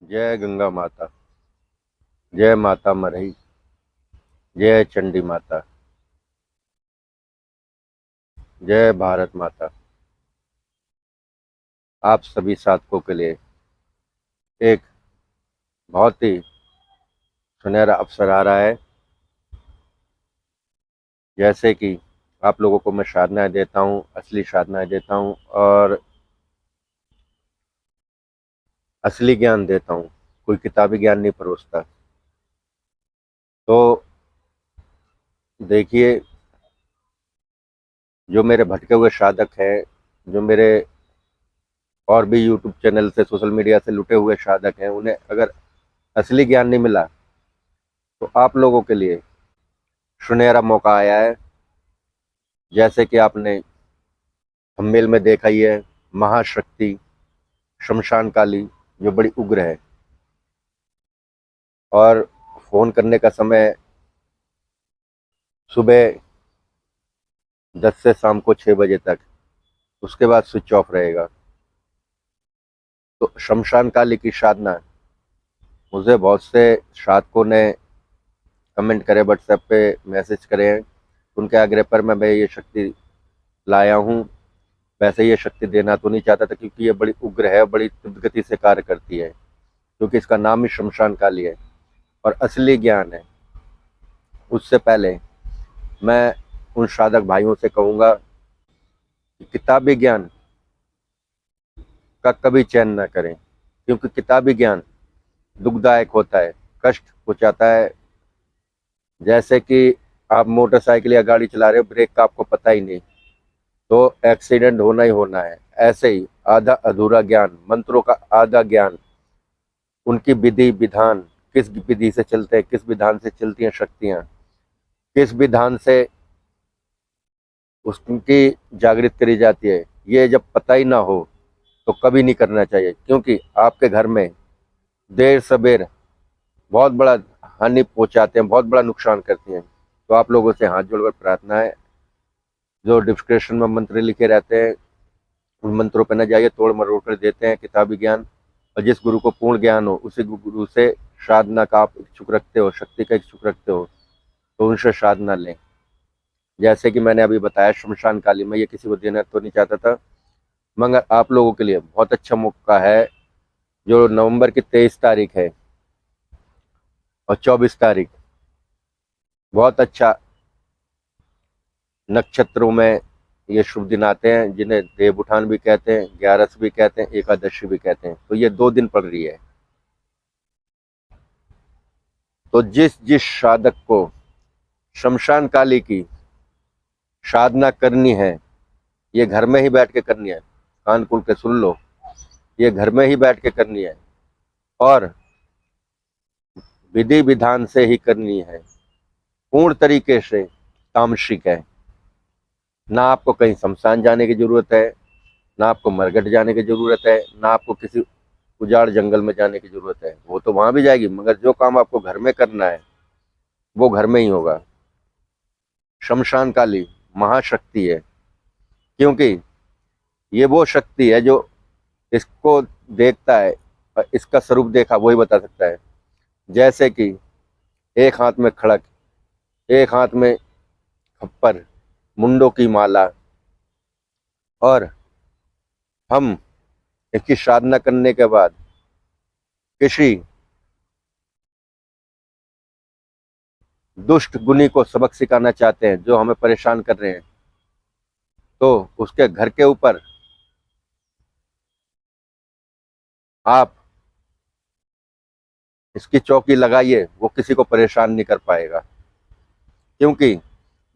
जय गंगा माता। जय माता मरही। जय चंडी माता। जय भारत माता। आप सभी साधकों के लिए एक बहुत ही सुनहरा अवसर आ रहा है। जैसे कि आप लोगों को मैं साधनाएं देता हूँ, असली साधनाएं देता हूँ और असली ज्ञान देता हूँ। कोई किताबी ज्ञान नहीं परोसता। तो देखिए, जो मेरे भटके हुए साधक हैं, जो मेरे और भी यूट्यूब चैनल से, सोशल मीडिया से लुटे हुए साधक हैं, उन्हें अगर असली ज्ञान नहीं मिला तो आप लोगों के लिए सुनहरा मौका आया है। जैसे कि आपने थंबनेल में देखा ही है, महाशक्ति शमशान काली जो बड़ी उग्र है। और फोन करने का समय सुबह 10 से शाम को 6 बजे तक, उसके बाद स्विच ऑफ रहेगा। तो शमशान काली की साधना मुझे बहुत से साधकों ने कमेंट करे, व्हाट्सएप पे मैसेज करे हैं। उनके आग्रह पर मैं ये शक्ति लाया हूँ। वैसे ये शक्ति देना तो नहीं चाहता था, क्योंकि ये बड़ी उग्र है, बड़ी तीव्र गति से कार्य करती है, क्योंकि इसका नाम ही शमशान काली है और असली ज्ञान है। उससे पहले मैं उन साधक भाइयों से कहूँगा कि किताबी ज्ञान का कभी चयन न करें, क्योंकि किताबी ज्ञान दुखदायक होता है, कष्ट पहुँचाता है। जैसे कि आप मोटरसाइकिल या गाड़ी चला रहे हो, ब्रेक का आपको पता ही नहीं, तो एक्सीडेंट होना ही होना है। ऐसे ही आधा अधूरा ज्ञान, मंत्रों का आधा ज्ञान, उनकी विधि विधान, किस विधि से चलते हैं, किस विधान से चलती हैं शक्तियाँ, किस विधान से उसकी जागृत करी जाती है, ये जब पता ही ना हो तो कभी नहीं करना चाहिए। क्योंकि आपके घर में देर सबेर बहुत बड़ा हानि पहुंचाते हैं, बहुत बड़ा नुकसान करती हैं। तो आप लोगों से हाथ जोड़कर प्रार्थना है, जो डिस्क्रिप्शन में मंत्र लिखे रहते हैं उन मंत्रों पर न जाइए, तोड़ मरोड़ कर देते हैं किताबी ज्ञान। और जिस गुरु को पूर्ण ज्ञान हो, उसी गुरु से साधना का आप इच्छुक रखते हो, शक्ति का इच्छुक रखते हो, तो उनसे साधना लें। जैसे कि मैंने अभी बताया, शमशान काली, मैं ये किसी को देना तो नहीं चाहता था, मगर आप लोगों के लिए बहुत अच्छा मौका है। जो नवंबर की 23 तारीख है और 24 तारीख, बहुत अच्छा नक्षत्रों में ये शुभ दिन आते हैं, जिन्हें देव उठान भी कहते हैं, ग्यारस भी कहते हैं, एकादशी भी कहते हैं। तो ये 2 दिन पड़ रही है। तो जिस जिस साधक को शमशान काली की साधना करनी है, ये घर में ही बैठ के करनी है। कान खोल के सुन लो, ये घर में ही बैठ के करनी है और विधि विधान से ही करनी है, पूर्ण तरीके से तामसिक है। ना आपको कहीं शमशान जाने की जरूरत है, ना आपको मरघट जाने की जरूरत है, ना आपको किसी उजाड़ जंगल में जाने की जरूरत है। वो तो वहां भी जाएगी, मगर जो काम आपको घर में करना है वो घर में ही होगा। शमशान काली महाशक्ति है, क्योंकि ये वो शक्ति है जो इसको देखता है और इसका स्वरूप देखा वही बता सकता है। जैसे कि एक हाथ में खड़क, एक हाथ में खप्पर, मुंडों की माला, और हम इसकी साधना करने के बाद किसी दुष्ट गुनी को सबक सिखाना चाहते हैं जो हमें परेशान कर रहे हैं, तो उसके घर के ऊपर आप इसकी चौकी लगाइए, वो किसी को परेशान नहीं कर पाएगा। क्योंकि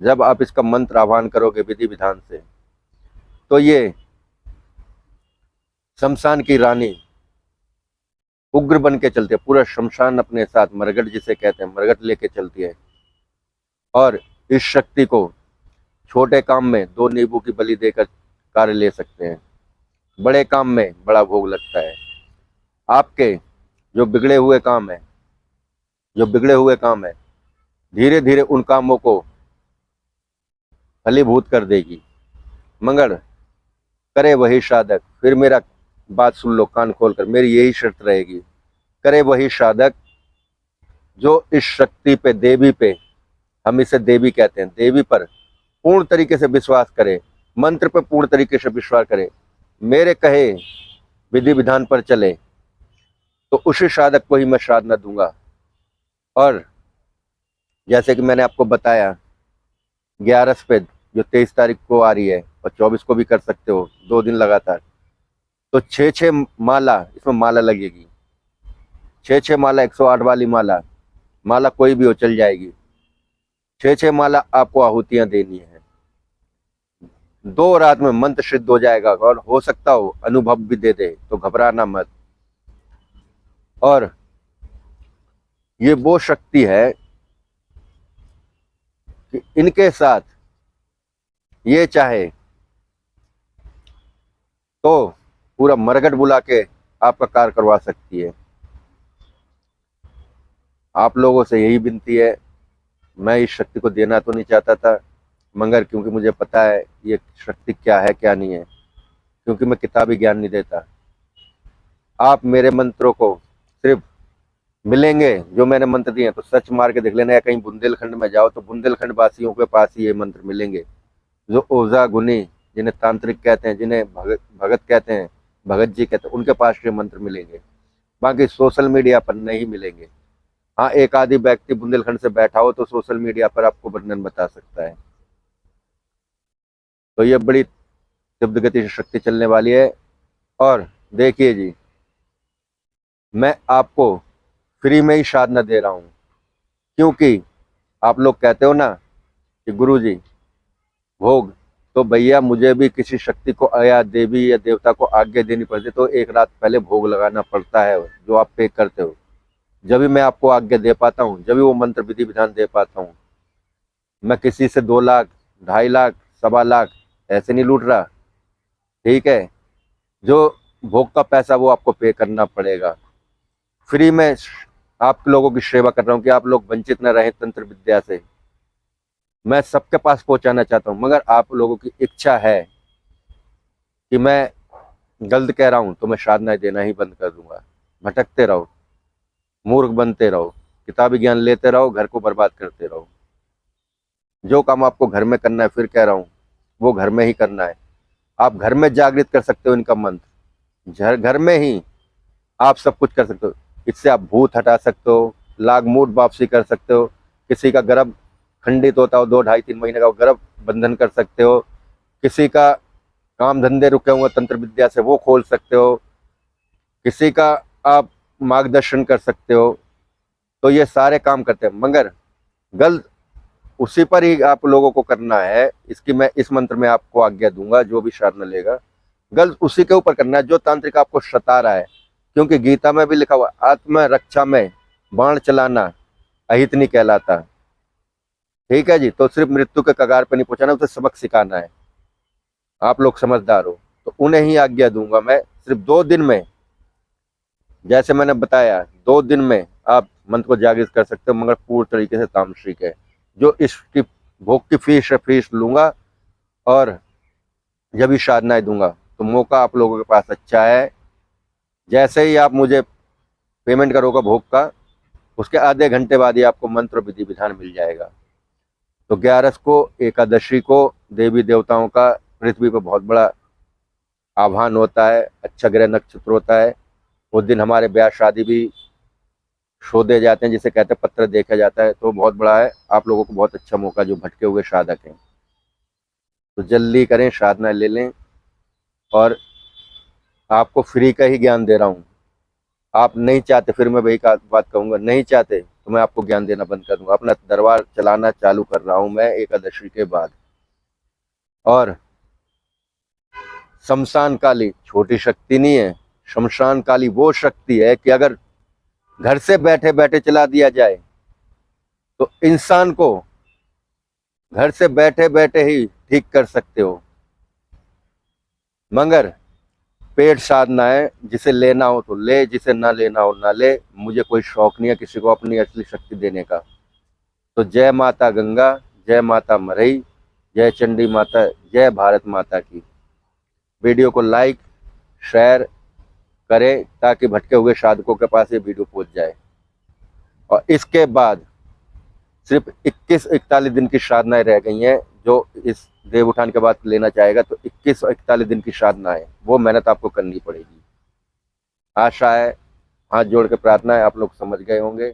जब आप इसका मंत्र आह्वान करोगे विधि विधान से, तो ये शमशान की रानी उग्र बन के चलती है। पूरा शमशान अपने साथ, मरघट जिसे कहते हैं, मरघट लेके चलती है। और इस शक्ति को छोटे काम में 2 नींबू की बलि देकर कार्य ले सकते हैं, बड़े काम में बड़ा भोग लगता है। आपके जो बिगड़े हुए काम है, जो बिगड़े हुए काम है, धीरे धीरे उन कामों को फलीभूत कर देगी। मगर करे वही साधक। फिर मेरा बात सुन लो कान खोलकर, मेरी यही शर्त रहेगी करे वही साधक जो इस शक्ति पे, देवी पे, हम इसे देवी कहते हैं, देवी पर पूर्ण तरीके से विश्वास करे, मंत्र पर पूर्ण तरीके से विश्वास करे, मेरे कहे विधि विधान पर चले, तो उसी साधक को ही मैं साधना दूंगा। और जैसे कि मैंने आपको बताया 11 पे जो 23 तारीख को आ रही है और 24 को भी कर सकते हो, 2 दिन लगातार, तो 6 माला, इसमें माला लगेगी, 6 माला, 108 वाली माला, माला कोई भी हो चल जाएगी। 6 माला आपको आहुतियां देनी है। 2 रात में मंत्र सिद्ध हो जाएगा और हो सकता हो अनुभव भी दे दे, तो घबराना मत। और ये वो शक्ति है कि इनके साथ ये चाहे तो पूरा मरघट बुला के आपका कार्य करवा सकती है। आप लोगों से यही विनती है, मैं इस शक्ति को देना तो नहीं चाहता था, मगर क्योंकि मुझे पता है ये शक्ति क्या है क्या नहीं है, क्योंकि मैं किताबी ज्ञान नहीं देता। आप मेरे मंत्रों को सिर्फ मिलेंगे, जो मैंने मंत्र दिए हैं तो सच मार के देख लेना, या कहीं बुंदेलखंड में जाओ तो बुंदेलखंड वासियों के पास ही ये मंत्र मिलेंगे, जो ओझा गुनी, जिन्हें तांत्रिक कहते हैं, जिन्हें भगत कहते हैं, भगत जी कहते हैं, उनके पास ये मंत्र मिलेंगे। बाकी सोशल मीडिया पर नहीं मिलेंगे। हाँ, एक आदि व्यक्ति बुंदेलखंड से बैठा हो तो सोशल मीडिया पर आपको वर्णन बता सकता है। तो ये बड़ी तीव्र गति से शक्ति चलने वाली है। और देखिए जी, मैं आपको फ्री में ही साधना दे रहा हूँ, क्योंकि आप लोग कहते हो ना कि गुरु जी भोग, तो भैया मुझे भी किसी शक्ति को या देवी या देवता को आज्ञा देनी पड़ती, तो एक रात पहले भोग लगाना पड़ता है, जो आप पे करते हो। जब भी मैं आपको आज्ञा दे पाता हूँ, जब भी वो मंत्र विधि विधान दे पाता हूँ। मैं किसी से 2 लाख, 2.5 लाख, 1.25 लाख ऐसे नहीं लूट रहा, ठीक है। जो भोग का पैसा वो आपको पे करना पड़ेगा। फ्री में आप लोगों की सेवा कर रहा हूँ कि आप लोग वंचित न रहें तंत्र विद्या से। मैं सबके पास पहुंचाना चाहता हूँ, मगर आप लोगों की इच्छा है कि मैं गलत कह रहा हूँ तो मैं साधनाएं देना ही बंद कर दूंगा। भटकते रहो, मूर्ख बनते रहो, किताबी ज्ञान लेते रहो, घर को बर्बाद करते रहो। जो काम आपको घर में करना है, फिर कह रहा हूँ, वो घर में ही करना है। आप घर में जागृत कर सकते हो इनका मंत्र, घर में ही आप सब कुछ कर सकते हो। इससे आप भूत हटा सकते हो, लाग मूड वापसी कर सकते हो, किसी का गर्भ खंडित होता हो 2, 2.5, 3 महीने का, गर्भ बंधन कर सकते हो, किसी का काम धंधे रुके हुए तंत्र विद्या से वो खोल सकते हो, किसी का आप मार्गदर्शन कर सकते हो। तो ये सारे काम करते हैं, मगर गलत उसी पर ही आप लोगों को करना है। इसकी मैं इस मंत्र में आपको आज्ञा दूंगा, जो भी साधना लेगा गलत उसी के ऊपर करना है जो तांत्रिक आपको सता रहा है। क्योंकि गीता में भी लिखा हुआ, आत्म रक्षा में बाण चलाना अहित नहीं कहलाता, ठीक है जी। तो सिर्फ मृत्यु के कगार पर नहीं पहुंचाना, उसे सबक सिखाना है। आप लोग समझदार हो, तो उन्हें ही आज्ञा दूंगा मैं। सिर्फ 2 दिन में, जैसे मैंने बताया, 2 दिन में आप मंत्र को जागृत कर सकते हो, मगर पूर्ण तरीके से तामसिक है। जो इसकी भोग की फीस है, फीस लूंगा, और जब भी साधनाएं दूंगा, तो मौका आप लोगों के पास अच्छा है। जैसे ही आप मुझे पेमेंट करोगे भोग का, उसके आधे घंटे बाद ही आपको मंत्र विधि विधान मिल जाएगा। तो 11 को, एकादशी को, देवी देवताओं का पृथ्वी पर बहुत बड़ा आह्वान होता है, अच्छा ग्रह नक्षत्र होता है। उस दिन हमारे ब्याह शादी भी शोधे जाते हैं, जिसे कहते हैं पत्र देखा जाता है। तो बहुत बड़ा है, आप लोगों को बहुत अच्छा मौका, जो भटके हुए साधक हैं। तो जल्दी करें, साधना ले लें। और आपको फ्री का ही ज्ञान दे रहा हूँ। आप नहीं चाहते, फिर मैं वही बात कहूँगा, नहीं चाहते तो मैं आपको ज्ञान देना बंद कर दूंगा। अपना दरबार चलाना चालू कर रहा हूँ मैं एकादशी के बाद। और शमशान काली छोटी शक्ति नहीं है। शमशान काली वो शक्ति है कि अगर घर से बैठे बैठे चला दिया जाए, तो इंसान को घर से बैठे बैठे ही ठीक कर सकते हो। मगर पेड़ साधना है, जिसे लेना हो तो ले, जिसे ना लेना हो ना ले। मुझे कोई शौक नहीं है किसी को अपनी असली शक्ति देने का। तो जय माता गंगा, जय माता मरई, जय चंडी माता, जय भारत माता की। वीडियो को लाइक, शेयर करें ताकि भटके हुए साधकों के पास ये वीडियो पहुंच जाए। और इसके बाद सिर्फ 21-41 दिन की साधनाएं रह गई हैं। जो इस देव उठान के बाद लेना चाहेगा तो 21 और 41 दिन की साधना है, वो मेहनत आपको करनी पड़ेगी। आशा है, हाथ जोड़ के प्रार्थना है, आप लोग समझ गए होंगे।